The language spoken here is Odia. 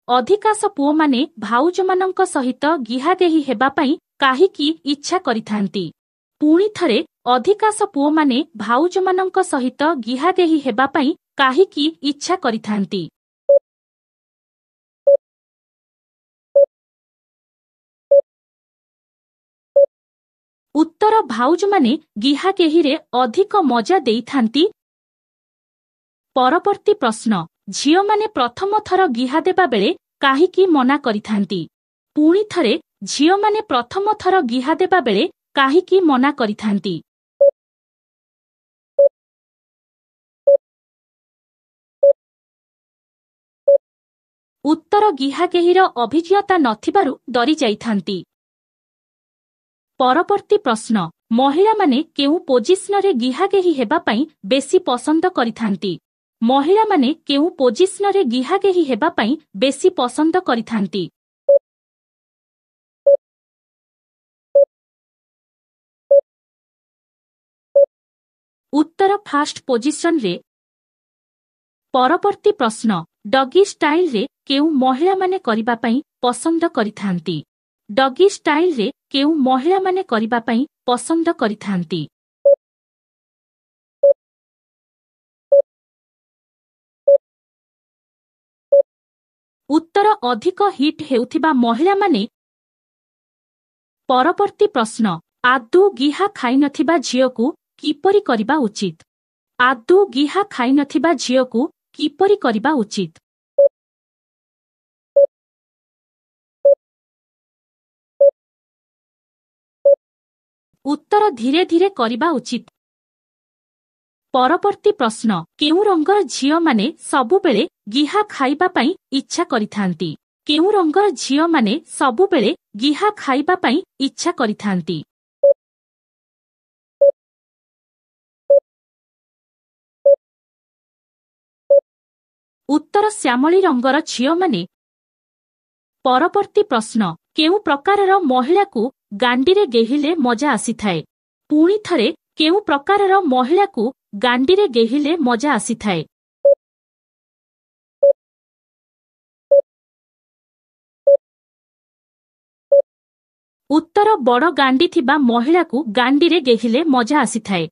ଅଧିକାଂଶ ପୁଅମାନେ ଭାଉଜମାନଙ୍କ ସହିତ ଗିହାଗେହି ହେବା ପାଇଁ କାହିଁକି ଇଚ୍ଛା କରିଥାନ୍ତି? ପୁଣି ଥରେ ଅଧିକାଂଶ ପୁଅମାନେ ଭାଉଜମାନଙ୍କ ସହିତ ଗିହାଗେହି ହେବା ପାଇଁ କାହିଁକି ଇଚ୍ଛା କରିଥାନ୍ତି? ଉତ୍ତର ଭାଉଜମାନେ ଗିହାଗେହିରେ ଅଧିକ ମଜା ଦେଇଥାନ୍ତି। ପରବର୍ତ୍ତୀ ପ୍ରଶ୍ନ, ଝିଅମାନେ ପ୍ରଥମ ଥର ଗିହା ଦେବା ବେଳେ କାହିଁକି ମନା କରିଥାନ୍ତି? ପୁଣି ଥରେ ଝିଅମାନେ ପ୍ରଥମ ଥର ଗିହା ଦେବା ବେଳେ କାହିଁକି ମନା କରିଥାନ୍ତି? ଉତ୍ତର ଗିହାଗେହିର ଅଭିଜ୍ଞତା ନଥିବାରୁ ଡରି ଯାଇଥାନ୍ତି। ପରବର୍ତ୍ତୀ ପ୍ରଶ୍ନ, ମହିଳାମାନେ କେଉଁ ପୋଜିସନରେ ଗିହାଗେହି ହେବା ପାଇଁ ବେଶୀ ପସନ୍ଦ କରିଥାନ୍ତି? ମହିଳାମାନେ କେଉଁ ପୋଜିସନରେ ଗିହାଗେହି ହେବା ପାଇଁ ବେଶୀ ପସନ୍ଦ କରିଥାନ୍ତି? ଉତ୍ତର ଫାଷ୍ଟ ପୋଜିସନରେ। ପରବର୍ତ୍ତୀ ପ୍ରଶ୍ନ, ଡଗି ଷ୍ଟାଇଲରେ କେଉଁ ମହିଳାମାନେ କରିବା ପାଇଁ ପସନ୍ଦ କରିଥାନ୍ତି? ଡଗି ଷ୍ଟାଇଲରେ କେଉଁ ମହିଳାମାନେ କରିବା ପାଇଁ ପସନ୍ଦ କରିଥାନ୍ତି? ଉତ୍ତର ଅଧିକ ହିଟ୍ ହେଉଥିବା ମହିଳାମାନେ। ପରବର୍ତ୍ତୀ ପ୍ରଶ୍ନ, ଆଦୌ ଗିହା ଖାଇନଥିବା ଝିଅକୁ କିପରି କରିବା ଉଚିତ? ଆଦୌ ଗିହା ଖାଇନଥିବା ଝିଅକୁ କିପରି କରିବା ଉଚିତ? ଉତ୍ତର ଧୀରେ ଧୀରେ କରିବା ଉଚିତ। ପରବର୍ତ୍ତୀ ପ୍ରଶ୍ନ, କେଉଁ ରଙ୍ଗର ଝିଅମାନେ ସବୁବେଳେ ଗିହା ଖାଇବା ପାଇଁ ଇଚ୍ଛା କରିଥାନ୍ତି? କେଉଁ ରଙ୍ଗର ଝିଅମାନେ ସବୁବେଳେ ଗିହା ଖାଇବା ପାଇଁ ଇଚ୍ଛା କରିଥାନ୍ତି? ଉତ୍ତର ଶ୍ୟାମଳୀ ରଙ୍ଗର ଝିଅମାନେ। ପରବର୍ତ୍ତୀ ପ୍ରଶ୍ନ, କେଉଁ ପ୍ରକାରର ମହିଳାକୁ ଗାଣ୍ଡିରେ ଗେହିଲେ ମଜା ଆସିଥାଏ? ପୁଣି ଥରେ କେଉଁ ପ୍ରକାରର ମହିଳାକୁ ଗାଣ୍ଡିରେ ଗେହିଲେ ମଜା ଆସିଥାଏ? ଉତ୍ତର ବଡ଼ ଗାଣ୍ଡି ଥିବା ମହିଳାକୁ ଗାଣ୍ଡିରେ ଗେହିଲେ ମଜା ଆସିଥାଏ।